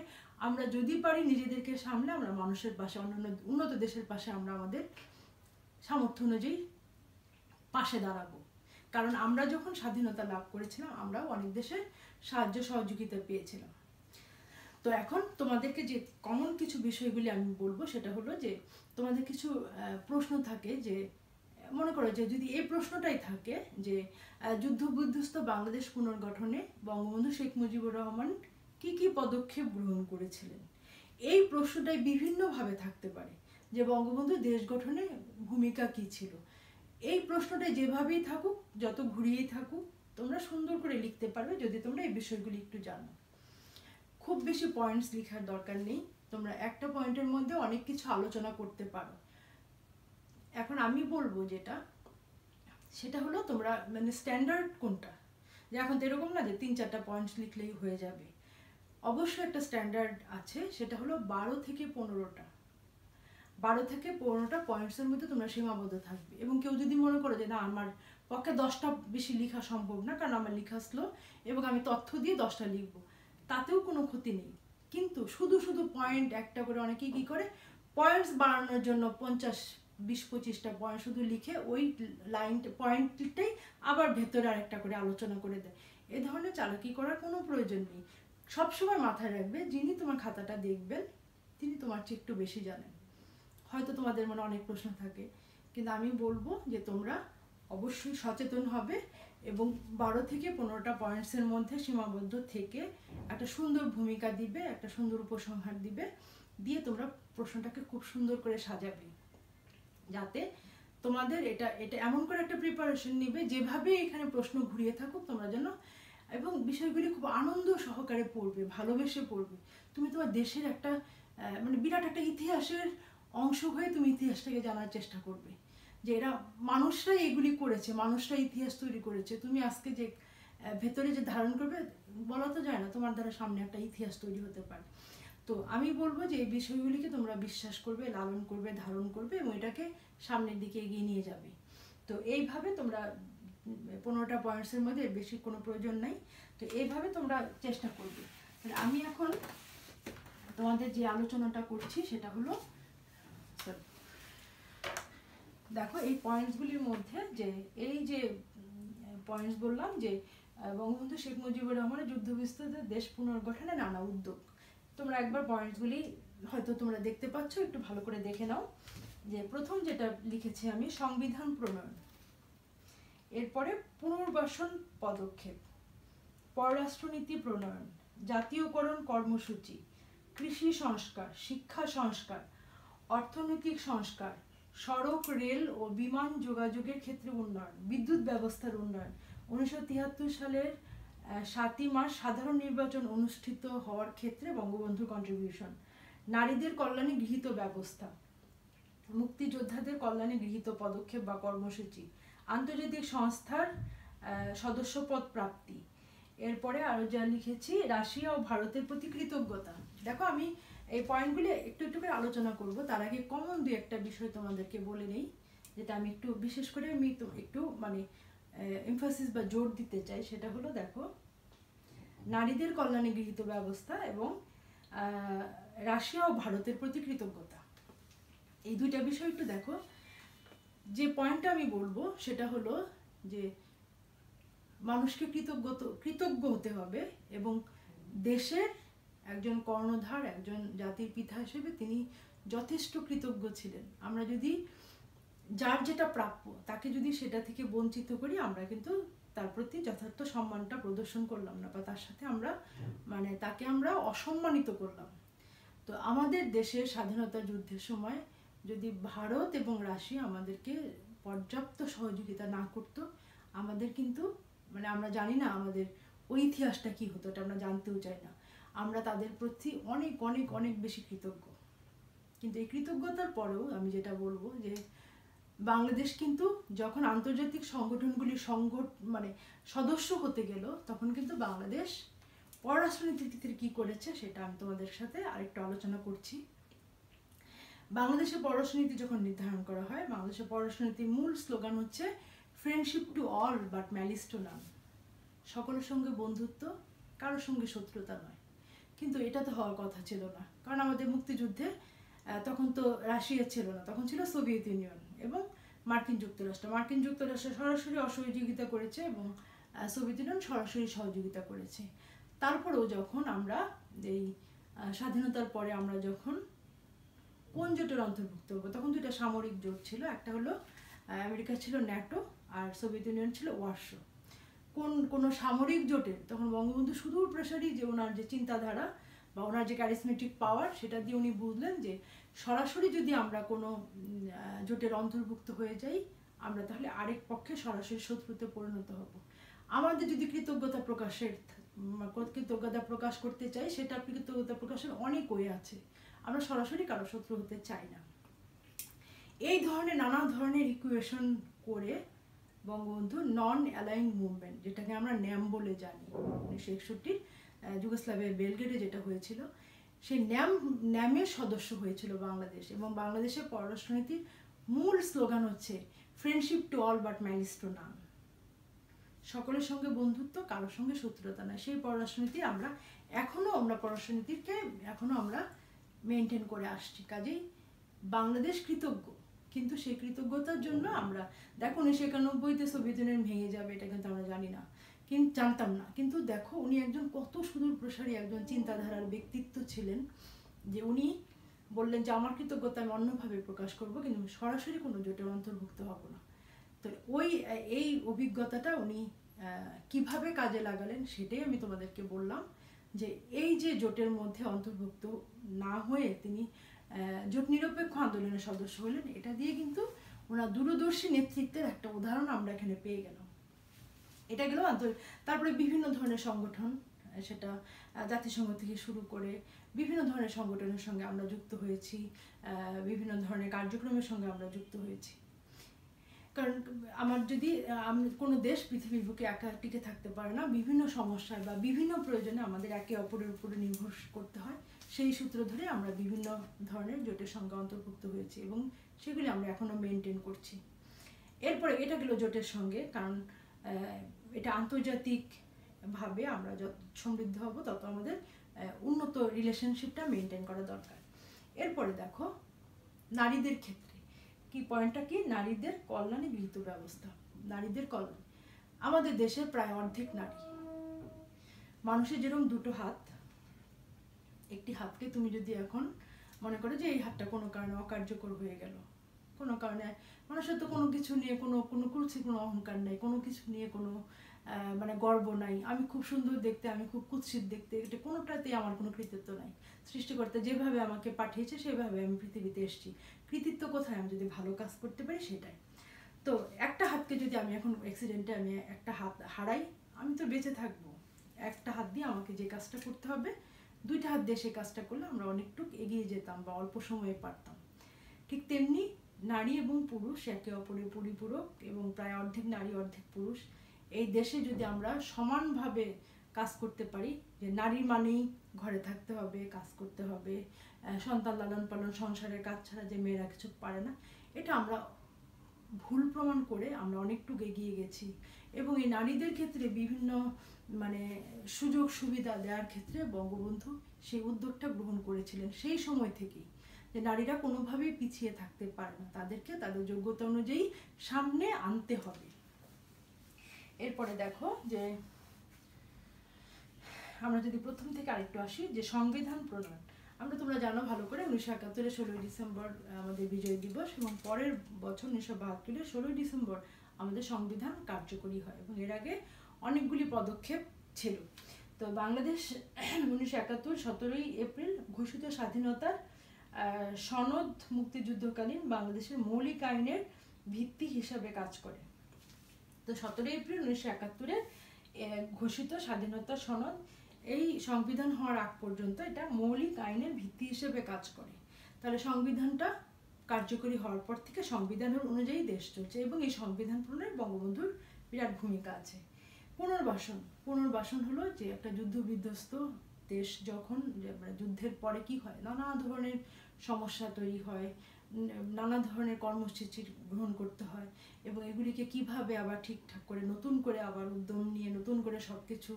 আমরা যদি পারি নিজেদেরকে সামলে আমরা মানুষের পাশে, অন্যান্য উন্নত দেশের পাশে আমরা আমাদের সামর্থ্য অনুযায়ী পাশে দাঁড়াবো। কারণ আমরা যখন স্বাধীনতা লাভ করেছিলাম আমরাও অনেক দেশের সাহায্য সহযোগিতা পেয়েছিলাম। তো এখন তোমাদেরকে যে কমন কিছু বিষয়গুলি আমি বলবো, সেটা হলো যে তোমাদের কিছু প্রশ্ন থাকে, যে মনে করো যে যদি এই প্রশ্নটাই থাকে যে যুদ্ধ বিধ্বস্ত বাংলাদেশ পুনর্গঠনে বঙ্গবন্ধু শেখ মুজিবুর রহমান কি কি পদক্ষেপ গ্রহণ করেছিলেন। এই প্রশ্নটাই বিভিন্নভাবে থাকতে পারে, যে বঙ্গবন্ধু দেশ গঠনে ভূমিকা কি ছিল। এই প্রশ্নটা যেভাবেই থাকুক, যত ঘুরিয়েই থাকুক, তোমরা সুন্দর করে লিখতে পারবে যদি তোমরা এই বিষয়গুলি একটু জানো। খুব বেশি পয়েন্টস লেখার দরকার নেই, তোমরা একটা পয়েন্টের মধ্যে অনেক কিছু আলোচনা করতে পারো। এখন আমি বলবো যেটা, সেটা হলো তোমরা মানে স্ট্যান্ডার্ড কোনটা, যে এখন তো এরকম না যে 3-4টা পয়েন্টস লিখলেই হয়ে যাবে। অবশ্যই একটা স্ট্যান্ডার্ড আছে, সেটা হলো 12 থেকে 15টা। 12 থেকে 15টা পয়েন্টসের মধ্যে তোমরা সীমাবদ্ধ থাকবে। এবং কেউ যদি মনে করো যে না আমার পক্ষে 10টা বেশি লেখা সম্ভব না, কারণ আমার লেখা স্লো এবং আমি তথ্য দিয়ে 10টা লিখবো, তাতেও কোনো ক্ষতি নেই। কিন্তু শুধু শুধু পয়েন্ট একটা করে অনেকেই কী করে, পয়েন্টস বাড়ানোর জন্য 50, 20, 25টা পয়েন্ট শুধু লিখে ওই পয়েন্টটাই আবার ভেতরে আরেকটা করে আলোচনা করে দেয়। এ ধরনের চালাকি করার কোনো প্রয়োজন নেই। সবসময় মাথায় রাখবে, যিনি তোমার খাতাটা দেখবেন তিনি তোমার চেয়ে একটু বেশি জানেন। হয়তো তোমাদের মনে অনেক প্রশ্ন থাকে, কিন্তু আমি বলবো যে তোমরা অবশ্যই সচেতন হবে এবং 12 থেকে 15টা পয়েন্টসের মধ্যে সীমাবদ্ধ থেকে একটা সুন্দর ভূমিকা দিবে, একটা সুন্দর উপসংহার দিবে, দিয়ে তোমরা প্রশ্নটাকে খুব সুন্দর করে সাজাবে, যাতে তোমাদের এটা এমন করে একটা প্রিপারেশন নিবে যেভাবে এখানে প্রশ্ন ঘুরিয়ে থাকুক তোমরা যেন, এবং বিষয়গুলি খুব আনন্দ সহকারে পড়বে, ভালোবেসে পড়বে। তুমি তোমার দেশের একটা মানে বিরাট একটা ইতিহাসের অংশ হয়ে তুমি ইতিহাসটাকে জানার চেষ্টা করবে, যে এরা মানুষরাই এগুলি করেছে, মানুষরা ইতিহাস তৈরি করেছে। তুমি আজকে যে ভেতরে যে ধারণ করবে, বলা তো যায় না, তোমার দ্বারা সামনে একটা ইতিহাস তৈরি হতে পারে। তো আমি বলবো যে এই বিষয়গুলিকে তোমরা বিশ্বাস করবে, লালন করবে, ধারণ করবে এবং এটাকে সামনের দিকে এগিয়ে নিয়ে যাবে। তো এইভাবে তোমরা 15টা পয়েন্টসের মধ্যে বেশি কোনো প্রয়োজন নাই, তো এইভাবে তোমরা চেষ্টা করবে। আমি এখন তোমাদের যে আলোচনাটা করছি সেটা হলো, দেখো এই পয়েন্টসগুলির মধ্যে যে এই যে পয়েন্টস বললাম যে বঙ্গবন্ধু শেখ মুজিবুর রহমানের যুদ্ধ বিস্তৃত দেশ পুনর্গঠনে নানা উদ্যোগ, তোমরা একবার পয়েন্টসগুলি হয়তো তোমরা দেখতে পাচ্ছ, একটু ভালো করে দেখে নাও। যে প্রথম যেটা লিখেছি আমি, সংবিধান প্রণয়ন, এরপরে পুনর্বাসন পদক্ষেপ, পররাষ্ট্রনীতি প্রণয়ন, জাতীয়করণ কর্মসূচি, কৃষি সংস্কার, শিক্ষা সংস্কার, অর্থনৈতিক সংস্কার, সড়ক, রেল ও বিমান যোগাযোগের ক্ষেত্রে উন্নয়ন, বিদ্যুৎ ব্যবস্থার উন্নয়ন, 1973 সালের 7ই মার্চ সাধারণ নির্বাচন অনুষ্ঠিত হওয়ার ক্ষেত্রে বঙ্গবন্ধুর কন্ট্রিবিউশন, নারীদের কল্যাণে গৃহীত ব্যবস্থা, মুক্তিযোদ্ধাদের কল্যাণে গৃহীত পদক্ষেপ বা কর্মসূচি, আন্তর্জাতিক সংস্থার সদস্যপদ প্রাপ্তি। এরপরে আরও যা লিখেছি, রাশিয়া ও ভারতের প্রতি কৃতজ্ঞতা। দেখো আমি এই পয়েন্টগুলি একটু একটু করে আলোচনা করব, তার আগে কমন দু একটা বিষয় তোমাদেরকে বলে নেই, যেটা আমি একটু বিশেষ করে আমি একটু মানে এমফাসিস বা জোর দিতে চাই। সেটা হলো, দেখো, নারীদের কল্যাণে গৃহীত ব্যবস্থা এবং রাশিয়া ও ভারতের প্রতি কৃতজ্ঞতা, এই দুইটা বিষয় একটু দেখো। যে পয়েন্টটা আমি বলবো সেটা হলো যে মানুষকে কৃতজ্ঞ হতে হবে এবং দেশের একজন কর্ণধার, একজন জাতির পিতা হিসেবে তিনি যথেষ্ট কৃতজ্ঞ ছিলেন। আমরা যদি যার যেটা প্রাপ্য তাকে যদি সেটা থেকে বঞ্চিত করি, আমরা কিন্তু তার প্রতি যথার্থ সম্মানটা প্রদর্শন করলাম না, বা তার সাথে আমরা মানে তাকে আমরা অসম্মানিত করলাম। তো আমাদের দেশের স্বাধীনতা যুদ্ধের সময় যদি ভারত এবং রাশিয়া আমাদেরকে পর্যাপ্ত সহযোগিতা না করতো, আমাদের কিন্তু মানে আমরা জানি না আমাদের ওই ইতিহাসটা কী হতো, এটা আমরা জানতেও চাই না। আমরা তাদের প্রতি অনেক অনেক অনেক বেশি কৃতজ্ঞ। কিন্তু এই কৃতজ্ঞতার পরেও আমি যেটা বলবো যে বাংলাদেশ কিন্তু যখন আন্তর্জাতিক সংগঠনগুলি মানে সদস্য হতে গেল, তখন কিন্তু বাংলাদেশ পররাষ্ট্রনীতিতে কী করেছে সেটা আমি তোমাদের সাথে আরেকটু আলোচনা করছি। বাংলাদেশের পররাষ্ট্রনীতি যখন নির্ধারণ করা হয়, বাংলাদেশের পররাষ্ট্রনীতির মূল স্লোগান হচ্ছে friendship to all but malice to নান, সকলের সঙ্গে বন্ধুত্ব, কারোর সঙ্গে শত্রুতা নয়। কিন্তু এটা তো হওয়ার কথা ছিল না, কারণ আমাদের মুক্তিযুদ্ধে তখন তো রাশিয়া ছিল না, তখন ছিল সোভিয়েত ইউনিয়ন এবং মার্কিন যুক্তরাষ্ট্র। মার্কিন যুক্তরাষ্ট্র সরাসরি অসহযোগিতা করেছে এবং সোভিয়েত ইউনিয়ন সরাসরি সহযোগিতা করেছে। তারপরেও যখন আমরা এই স্বাধীনতার পরে আমরা যখন কোন জোটের অন্তর্ভুক্ত হবো, তখন দুটা সামরিক জোট ছিল, একটা হলো আমেরিকা ছিল ন্যাটো আর সোভিয়েত ইউনিয়ন ছিল ওয়ারশো। কোনো সামরিক জোটের তখন বঙ্গবন্ধু সুদূর প্রসারী যে ওনার যে চিন্তাধারা বা ওনার যে ক্যারিসমেটিক পাওয়ার, সেটা দিয়ে উনি বুঝলেন যে সরাসরি যদি আমরা কোনো জোটের অন্তর্ভুক্ত হয়ে যাই, আমরা তাহলে আরেক পক্ষে সরাসরি শত্রুতে পরিণত হব। আমাদের যদি কৃতজ্ঞতা প্রকাশ করতে চাই, সেটা কৃতজ্ঞতা প্রকাশের অনেক ওয়ে আছে, আমরা সরাসরি কারো শত্রু হতে চাই না। এই ধরনের নানা ধরনের ইকুয়েশন করে বঙ্গবন্ধু নন অ্যালাইন মুভমেন্ট, যেটাকে আমরা ন্যাম বলে জানি, 1961 যুগোস্লাভিয়ার বেলগ্রেডে যেটা হয়েছিল, সেই ন্যামের সদস্য হয়েছিল বাংলাদেশ। এবং বাংলাদেশের পররাষ্ট্রনীতির মূল স্লোগান হচ্ছে friendship to all but malice to নান, সকলের সঙ্গে বন্ধুত্ব, কারোর সঙ্গে শত্রুতা নয়। সেই পররাষ্ট্রনীতি আমরা পররাষ্ট্রনীতিকে এখনো আমরা মেনটেন করে আসছি। কাজেই বাংলাদেশ কৃতজ্ঞ, কিন্তু সেই কৃতজ্ঞতার জন্য আমরা দেখো 1991-তে সোভিয়েত ইউনিয়ন ভেঙে যাবে এটা কিন্তু আমরা জানতাম না, কিন্তু দেখো উনি একজন কত সুদূর প্রসারী একজন চিন্তাধারার ব্যক্তিত্ব ছিলেন, যে উনি বললেন যে আমার কৃতজ্ঞতা আমি অন্যভাবে প্রকাশ করব, কিন্তু সরাসরি কোনো জোটের অন্তর্ভুক্ত হব না। তো এই অভিজ্ঞতাটা উনি কিভাবে কাজে লাগালেন সেটাই আমি তোমাদেরকে বললাম, যে এই যে জোটের মধ্যে অন্তর্ভুক্ত না হয়ে তিনি জোট নিরপেক্ষ আন্দোলনের সদস্য হলেন, এটা দিয়ে কিন্তু ওনার দূরদর্শী নেতৃত্বের একটা উদাহরণ আমরা এখানে পেয়ে গেলাম। এটা গেল তারপরে বিভিন্ন ধরনের সংগঠন, সেটা জাতিসংঘ থেকে শুরু করে বিভিন্ন ধরনের সংগঠনের সঙ্গে আমরা যুক্ত হয়েছি, বিভিন্ন ধরনের কার্যক্রমের সঙ্গে আমরা যুক্ত হয়েছি। কারণ কোনো দেশ পৃথিবীর বুকে একা টিকে থাকতে পারে না, বিভিন্ন সমস্যায় বা বিভিন্ন প্রয়োজনে আমাদের একে অপরের উপরে নির্ভর করতে হয়। সেই সূত্র ধরে আমরা বিভিন্ন ধরনের জোটের সঙ্গে অন্তর্ভুক্ত হয়েছি এবং সেগুলি আমরা এখনো মেনটেন করছি। এরপরে এটা গেল জোটের সঙ্গে, কারণ এটা আন্তর্জাতিকভাবে আমরা যত সমৃদ্ধ হব তত আমাদের উন্নত রিলেশনশিপটা মেনটেন করা দরকার। এরপরে দেখো নারীদের ক্ষেত্রে কি পয়েন্টটা কি, নারীদের কল্যাণে গৃহীত ব্যবস্থা। নারীদের কল্যাণ, আমাদের দেশের প্রায় অর্ধেক নারী। মানুষের যেরকম দুটো হাত, একটি হাতকে তুমি যদি এখন মনে করো যে এই হাতটা কোনো কারণে অকার্যকর হয়ে গেল, কোনো কারণে মানুষের তো কোনো কিছু নিয়ে কোনো কুৎসিত কোনো অহংকার নেই, কোনো কিছু নিয়ে কোনো গর্ব নাই, আমি খুব সুন্দর দেখতে, আমি খুব কুৎসিত দেখতে, এটা কোনোটাতেই আমার কোনো কৃতিত্ব নাই। সৃষ্টিকর্তা যেভাবে আমাকে পাঠিয়েছে সেভাবে আমি পৃথিবীতে এসেছি, কৃতিত্ব কোথায়? আমি যদি ভালো কাজ করতে পারি সেটাই। তো একটা হাতকে যদি আমি এখন অ্যাক্সিডেন্টে আমি একটা হাত হারাই, আমি তো বেঁচে থাকবো, একটা হাত দিয়ে আমাকে যে কাজটা করতে হবে, দুইটা হাত দিয়ে সে কাজটা করলে আমরা অনেকটুকু এগিয়ে যেতাম বা অল্প সময়ে পারতাম। ঠিক তেমনি নারী এবং পুরুষ একে অপরের পরিপূরক, এবং প্রায় অর্ধেক নারী অর্ধেক পুরুষ। এই দেশে যদি আমরা সমানভাবে কাজ করতে পারি, যে নারী মানেই ঘরে থাকতে হবে, কাজ করতে হবে, সন্তান লালন পালন, সংসারের কাজ ছাড়া যে মেয়েরা কিছু পারে না, এটা আমরা ভুল প্রমাণ করে আমরা অনেকটুকু এগিয়ে গেছি। এবং এই নারীদের ক্ষেত্রে বিভিন্ন সুযোগ সুবিধা দেওয়ার ক্ষেত্রে বঙ্গবন্ধু সেই উদ্যোগটা গ্রহণ করেছিলেন সেই সময় থেকেই, যে নারীরা কোনোভাবেই পিছিয়ে থাকতে পারে না, তাদেরকে তাদের যোগ্যতা অনুযায়ী সামনে আনতে হবে। এরপরে দেখো যে আমরা যদি প্রথম থেকে আরেকটু আসি, যে সংবিধান প্রণয়ন। তোমরা জানো ভালো করে 1971-এর 16ই ডিসেম্বর আমাদের বিজয় দিবস, এবং পরের বছর 1972-এর 16ই ডিসেম্বর আমাদের সংবিধান কার্যকরী হয়, এবং এর আগে অনেকগুলি পদক্ষেপ ছিল। তো বাংলাদেশ 1971 17ই এপ্রিল ঘোষিত স্বাধীনতার সনদ মুক্তিযুদ্ধকালীন বাংলাদেশের মৌলিক আইনের ভিত্তি হিসাবে কাজ করে। তো 17 এপ্রিল 1971-এর ঘোষিত স্বাধীনতার সনদ এই সংবিধান হওয়ার আগ পর্যন্ত এটা মৌলিক আইনের ভিত্তি হিসেবে কাজ করে। তাহলে সংবিধানটা কার্যকরী হওয়ার পর থেকে সংবিধানের অনুযায়ী দেশ চলছে, এবং এই সংবিধান প্রণয়নে বঙ্গবন্ধুর বিরাট ভূমিকা আছে। পুনর্বাসন হলো যে একটা যুদ্ধ বিধ্বস্ত দেশ যখন যুদ্ধের পরে কি হয়, নানা ধরনের সমস্যা তৈরি হয়, নানা ধরনের কর্মসূচি গ্রহণ করতে হয়, এবং এগুলিকে কিভাবে আবার ঠিকঠাক করে নতুন করে আবার উদ্যম নিয়ে নতুন করে সব কিছু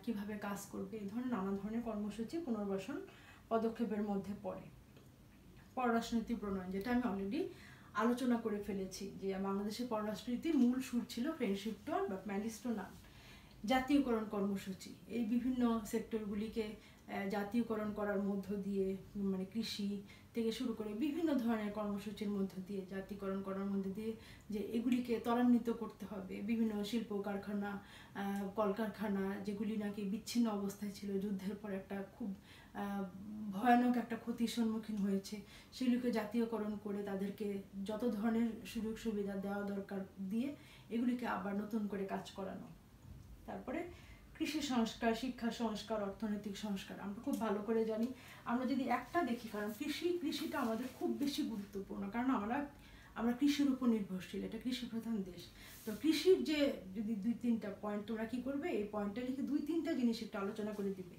কিভাবে কাজ করবে, এই ধরনের নানা ধরনের কর্মসূচি পুনর্বাসন পদক্ষেপের মধ্যে পড়ে। পররাষ্ট্রনীতি প্রণয়ন, যেটা আমি অলরেডি আলোচনা করে ফেলেছি, যে বাংলাদেশের পররাষ্ট্রনীতির মূল সুর ছিল friendship to all but malice to none. জাতীয়করণ কর্মসূচি, এই বিভিন্ন সেক্টরগুলিকে জাতীয়করণ করার মধ্য দিয়ে, কৃষি থেকে শুরু করে বিভিন্ন ধরনের কর্মসূচির মধ্য দিয়ে, জাতীয়করণ করার মধ্যে দিয়ে যে এগুলিকে ত্বরান্বিত করতে হবে। বিভিন্ন শিল্প কারখানা, কলকারখানা যেগুলি নাকি বিচ্ছিন্ন অবস্থায় ছিল, যুদ্ধের পর একটা খুব ভয়ানক একটা ক্ষতির সম্মুখীন হয়েছে, সেগুলিকে জাতীয়করণ করে তাদেরকে যত ধরনের সুযোগ সুবিধা দেওয়া দরকার দিয়ে এগুলিকে আবার নতুন করে কাজ করানো। তারপরে কৃষি সংস্কার, শিক্ষা সংস্কার, অর্থনৈতিক সংস্কার। আমরা খুব ভালো করে জানি, আমরা যদি একটা দেখি, কারণ কৃষিটা আমাদের খুব বেশি গুরুত্বপূর্ণ, কারণ আমরা কৃষির উপর নির্ভরশীল, এটা কৃষি প্রধান দেশ। তো কৃষির যে যদি 2-3টা পয়েন্ট তোমরা কি করবে, এই পয়েন্টটা লিখে 2-3টা জিনিস একটু আলোচনা করে দিবে।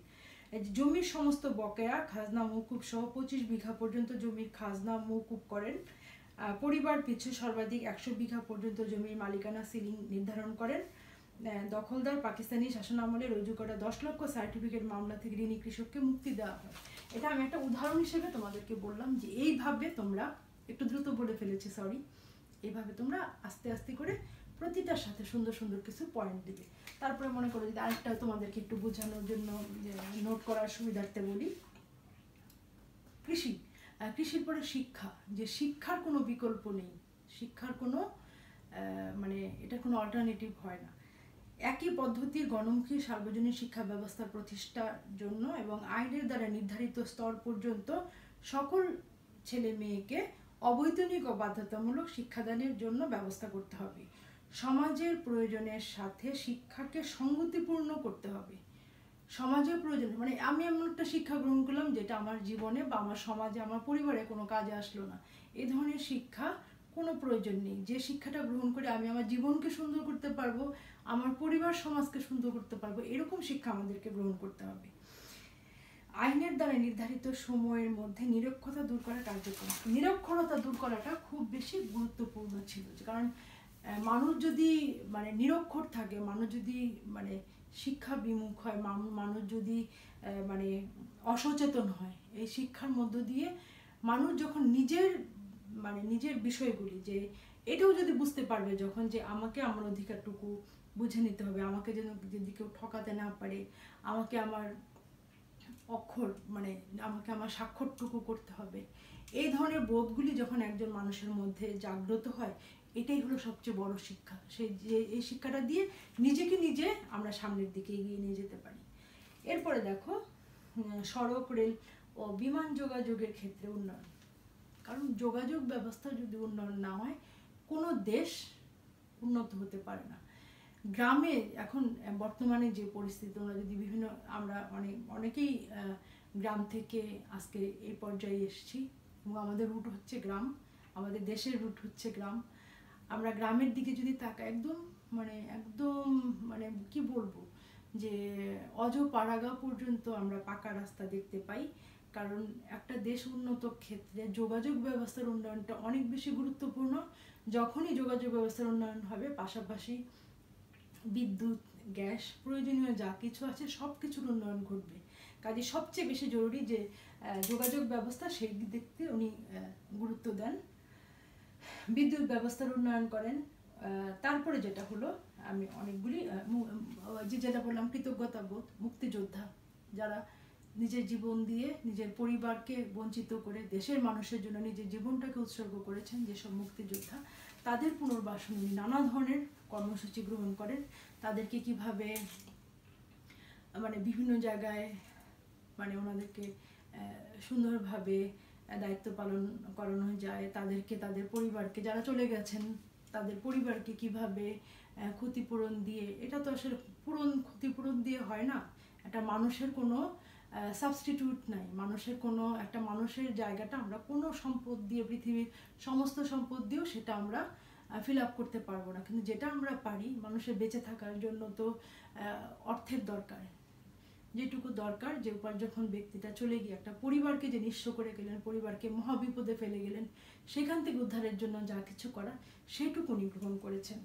জমির সমস্ত বকেয়া খাজনা মওকুফ সহ 25 বিঘা পর্যন্ত জমির খাজনা মওকুফ করেন। পরিবার পিছু সর্বাধিক 100 বিঘা পর্যন্ত জমির মালিকানা সিলিং নির্ধারণ করেন। দখলদার পাকিস্তানি শাসনামলে রুজু করা 10 লক্ষ সার্টিফিকেট মামলা থেকে ঋণী কৃষককে মুক্তি দেওয়া হয়। এটা আমি একটা উদাহরণ হিসেবে তোমাদেরকে বললাম যে এইভাবে তোমরা, একটু দ্রুত বলে ফেলেছি সরি, এইভাবে তোমরা আস্তে আস্তে করে প্রতিটার সাথে সুন্দর সুন্দর কিছু পয়েন্ট দিবে। তারপরে মনে করো যদি আরেকটা তোমাদেরকে একটু বোঝানোর জন্য নোট করার সুবিধার্থে বলি, কৃষির পরে শিক্ষা, যে শিক্ষার কোনো বিকল্প নেই, শিক্ষার কোনো মানে এটা কোনো অল্টারনেটিভ হয় না। একই পদ্ধতির গণমুখী সার্বজনীন শিক্ষা ব্যবস্থা প্রতিষ্ঠার জন্য এবং আইনের দ্বারা নির্ধারিত স্তর পর্যন্ত সকল ছেলে মেয়েকে অবৈতনিক ও বাধ্যতামূলক শিক্ষাদানের জন্য ব্যবস্থা করতে হবে। সমাজের প্রয়োজনের সাথে শিক্ষাকে সঙ্গতিপূর্ণ করতে হবে। সমাজের প্রয়োজন মানে আমি এমন একটা শিক্ষা গ্রহণ করলাম যেটা আমার জীবনে বা আমার সমাজে আমার পরিবারে কোনো কাজে আসলো না, এই ধরনের শিক্ষা কোনো প্রয়োজন নেই। যে শিক্ষাটা গ্রহণ করে আমি আমার জীবনকে সুন্দর করতে পারবো, আমার পরিবার সমাজকে সুন্দর করতে পারবো, এরকম শিক্ষা আমাদেরকে গ্রহণ করতে হবে। আইনের দ্বারা নির্ধারিত সময়ের মধ্যে নিরক্ষরতা দূর করা কার্যক্রম। নিরক্ষরতা দূর করাটা খুব বেশি গুরুত্বপূর্ণ ছিল, কারণ মানুষ যদি মানে নিরক্ষর থাকে, মানুষ যদি মানে শিক্ষা বিমুখ হয়, মানুষ যদি মানে অসচেতন হয়, এই শিক্ষার মধ্য দিয়ে মানুষ যখন নিজের বিষয়গুলি যে এটাও যদি বুঝতে পারবে যখন যে আমাকে আমার অধিকারটুকু বুঝে নিতে হবে, আমাকে যেন যদি কেউ ঠকাতে না পারে, আমাকে আমার আমাকে আমার স্বাক্ষরটুকু করতে হবে, এই ধরনের বোধগুলি যখন একজন মানুষের মধ্যে জাগ্রত হয়, এটাই হলো সবচেয়ে বড় শিক্ষা। এই শিক্ষাটা দিয়ে নিজেকে নিজে আমরা সামনের দিকে এগিয়ে নিয়ে যেতে পারি। এরপরে দেখো সড়ক, রেল ও বিমান যোগাযোগের ক্ষেত্রে উন্নয়ন। কারণ যোগাযোগ ব্যবস্থা যদি উন্নয়ন না হয় কোনো দেশ উন্নত হতে পারে না। গ্রামে এখন বর্তমানে যে পরিস্থিতি, তোমরা যদি আমরা অনেকেই গ্রাম থেকে আজকে এই পর্যায়ে এসেছি এবং আমাদের রুট হচ্ছে গ্রাম, আমাদের দেশের রুট হচ্ছে গ্রাম। আমরা গ্রামের দিকে যদি তাকাই একদম কি বলবো যে অজপাড়াগা পর্যন্ত আমরা পাকা রাস্তা দেখতে পাই। কারণ একটা দেশ উন্নত ক্ষেত্রে যোগাযোগ ব্যবস্থার উন্নয়নটা অনেক বেশি গুরুত্বপূর্ণ। যখনই যোগাযোগ ব্যবস্থার উন্নয়ন হবে, পাশাপাশি বিদ্যুৎ, গ্যাস, প্রয়োজনীয় যা কিছু আছে সব কিছুর উন্নয়ন ঘটবে। কাজে সবচেয়ে বেশি জরুরি যে যোগাযোগ ব্যবস্থা, সেই দিক দিয়ে উনি গুরুত্ব দেন। বিদ্যুৎ ব্যবস্থার উন্নয়ন করেন। তারপরে যেটা হলো, আমি অনেকগুলি যেটা বললাম কৃতজ্ঞতাবোধ, মুক্তিযোদ্ধা যারা নিজের জীবন দিয়ে নিজের পরিবারকে বঞ্চিত করে দেশের মানুষের জন্য নিজের জীবনটাকে উৎসর্গ করেছেন, যেসব মুক্তিযোদ্ধা, তাদের পুনর্বাসন উনি নানা ধরনের কর্মসূচি গ্রহণ করেন। তাদেরকে কিভাবে বিভিন্ন জায়গায় ওনাদেরকে সুন্দরভাবে দায়িত্ব পালন করানো যায়, তাদের পরিবারকে, যারা চলে গেছেন তাদের পরিবারকে কিভাবে ক্ষতিপূরণ দিয়ে, এটা তো আসলে ক্ষতিপূরণ দিয়ে হয় না, একটা মানুষের কোনো সাবস্টিটিউট নাই, মানুষের জায়গাটা আমরা কোনো সম্পদ দিয়ে, পৃথিবীর সমস্ত সম্পদ দিয়েও সেটা আমরা ফিল আপ করতে পারবো না। কিন্তু যেটা আমরা পারি, মানুষের বেঁচে থাকার জন্য তো অর্থের দরকার, যেটুকু দরকার, যে যখন ব্যক্তিটা চলে গিয়ে একটা পরিবারকে যে নিঃস্ব করে গেলেন, পরিবারকে মহাবিপদে ফেলে গেলেন, সেখান থেকে উদ্ধারের জন্য যা কিছু করা সেটুকু উনি গ্রহণ করেছেন।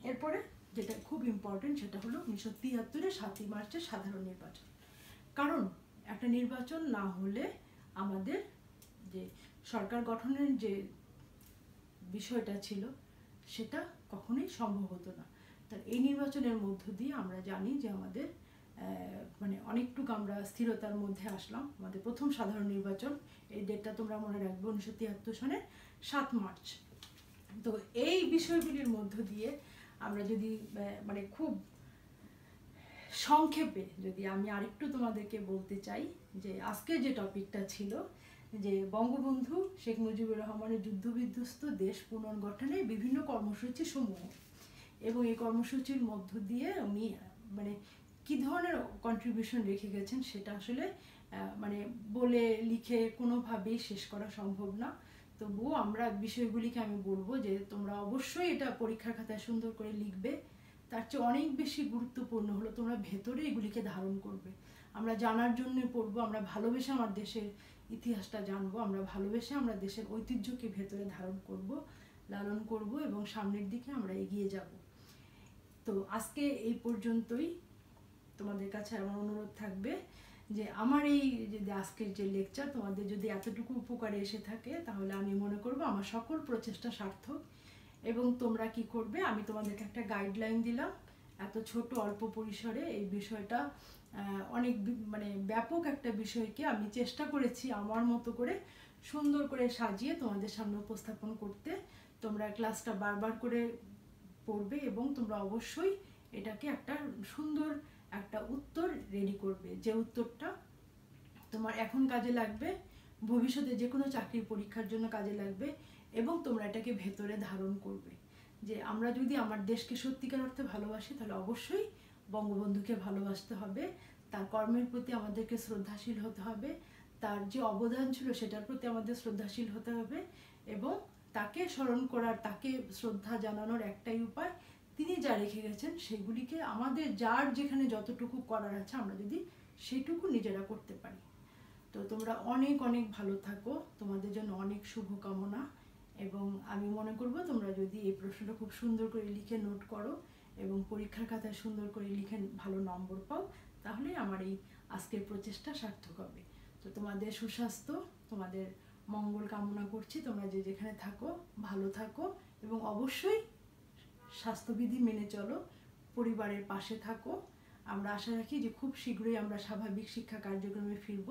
এরপরে যেটা খুব ইম্পর্টেন্ট সেটা হলো 1973-এর 7ই মার্চের সাধারণ নির্বাচন। কারণ একটা নির্বাচন না হলে আমাদের যে সরকার গঠনের যে বিষয়টা ছিল সেটা কখনোই সম্ভব হতো না। তার এই নির্বাচনের মধ্য দিয়ে আমরা জানি যে আমাদের অনেকটুকু আমরা স্থিরতার মধ্যে আসলাম। আমাদের প্রথম সাধারণ নির্বাচন, এই ডেটটা তোমরা মনে রাখবে, 1973 সনের 7 মার্চ। তো এই বিষয়গুলির মধ্য দিয়ে আমরা যদি খুব সংক্ষেপে যদি আমি আরেকটু তোমাদেরকে বলতে চাই যে আজকে যে টপিকটা ছিল যে বঙ্গবন্ধু শেখ মুজিবুর রহমানের যুদ্ধবিধ্বস্ত দেশ পুনর্গঠনে বিভিন্ন কর্মসূচি সমূহ, এবং এই কর্মসূচির মধ্য দিয়ে উনি কি ধরনের কন্ট্রিবিউশন রেখে গেছেন সেটা আসলে বলে লিখে কোনোভাবেই শেষ করা সম্ভব না। তবুও আমরা বিষয়গুলিকে আমি বলবো যে তোমরা অবশ্যই এটা পরীক্ষার খাতায় সুন্দর করে লিখবে। তার চেয়ে অনেক বেশি গুরুত্বপূর্ণ হলো তোমরা ভেতরে এগুলিকে ধারণ করবে। আমরা জানার জন্য পড়বো, আমরা ভালোবেসে আমার দেশের ইতিহাসটা জানবো, আমরা ভালোবেসে আমরা দেশের ঐতিহ্যকে ভেতরে ধারণ করব, লালন করব এবং সামনের দিকে আমরা এগিয়ে যাব। তো আজকে এই পর্যন্তই। তোমাদের কাছে আমার অনুরোধ থাকবে যে আমার এই যে আজকের যে লেকচার তোমাদের যদি এতটুকু উপকারে এসে থাকে, তাহলে আমি মনে করব আমার সকল প্রচেষ্টা সার্থক। এবং তোমরা কি করবে, আমি তোমাদেরকে একটা গাইডলাইন দিলাম এত ছোট অল্প পরিসরে এই বিষয়টা অনেক মানে ব্যাপক একটা বিষয়কে আমি চেষ্টা করেছি আমার মতো করে সুন্দর করে সাজিয়ে তোমাদের সামনে উপস্থাপন করতে। তোমরা ক্লাসটা বারবার করে পড়বে এবং তোমরা অবশ্যই এটাকে একটা সুন্দর একটা উত্তর রেডি করবে, যে উত্তরটা তোমার এখন কাজে লাগবে, ভবিষ্যতে যে কোনো চাকরির পরীক্ষার জন্য কাজে লাগবে, এবং তোমরা এটাকে ভেতরে ধারণ করবে যে আমরা যদি আমার দেশকে সত্যিকার অর্থে ভালোবাসি, তাহলে অবশ্যই বঙ্গবন্ধুকে ভালোবাসতে হবে, তার কর্মের প্রতি আমাদেরকে শ্রদ্ধাশীল হতে হবে, তার যে অবদান ছিল সেটার প্রতি আমাদের শ্রদ্ধাশীল হতে হবে, এবং তাকে স্মরণ করার, তাকে শ্রদ্ধা জানানোর একটাই উপায়, তিনি যা রেখে গেছেন সেগুলিকে আমাদের যার যেখানে যতটুকু করার আছে আমরা যদি সেটুকু নিজেরা করতে পারি। তো তোমরা অনেক অনেক ভালো থাকো, তোমাদের জন্য অনেক শুভকামনা। এবং আমি মনে করব তোমরা যদি এই প্রশ্নটা খুব সুন্দর করে লিখে নোট করো এবং পরীক্ষার খাতায় সুন্দর করে লিখে ভালো নম্বর পাও, তাহলে আমার এই আজকের প্রচেষ্টা সার্থক হবে। তো তোমাদের সুস্বাস্থ্য, তোমাদের মঙ্গল কামনা করছি। তোমরা যে যেখানে থাকো ভালো থাকো এবং অবশ্যই স্বাস্থ্যবিধি মেনে চলো, পরিবারের পাশে থাকো। আমরা আশা রাখি যে খুব শীঘ্রই আমরা স্বাভাবিক শিক্ষা কার্যক্রমে ফিরব।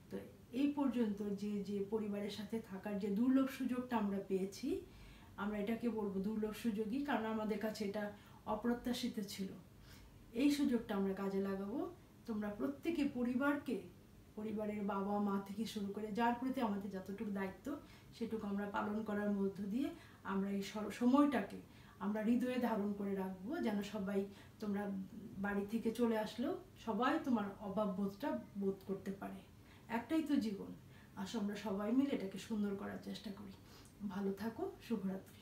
তো এই পর্যন্ত যে যে পরিবারের সাথে থাকার যে দুর্লভ সুযোগটা আমরা পেয়েছি, আমরা এটাকে বলবো দুর্লভ সুযোগই, কারণ আমাদের কাছে এটা অপ্রত্যাশিত ছিল। এই সুযোগটা আমরা কাজে লাগাবো। তোমরা প্রত্যেকে পরিবারকে, পরিবারের বাবা মা থেকে শুরু করে যার প্রতি আমাদের যতটুকু দায়িত্ব সেটুকু আমরা পালন করার মধ্য দিয়ে আমরা এই সময়টাকে আমরা হৃদয়ে ধারণ করে রাখবো, যেন সবাই তোমরা বাড়ি থেকে চলে আসলেও সবাই তোমার অভাব বোধটা বোধ করতে পারে। একটাই তো জীবন, আসো আমরা সবাই মিলে এটাকে সুন্দর করার চেষ্টা করি। ভালো থাকো, শুভরাত্রি।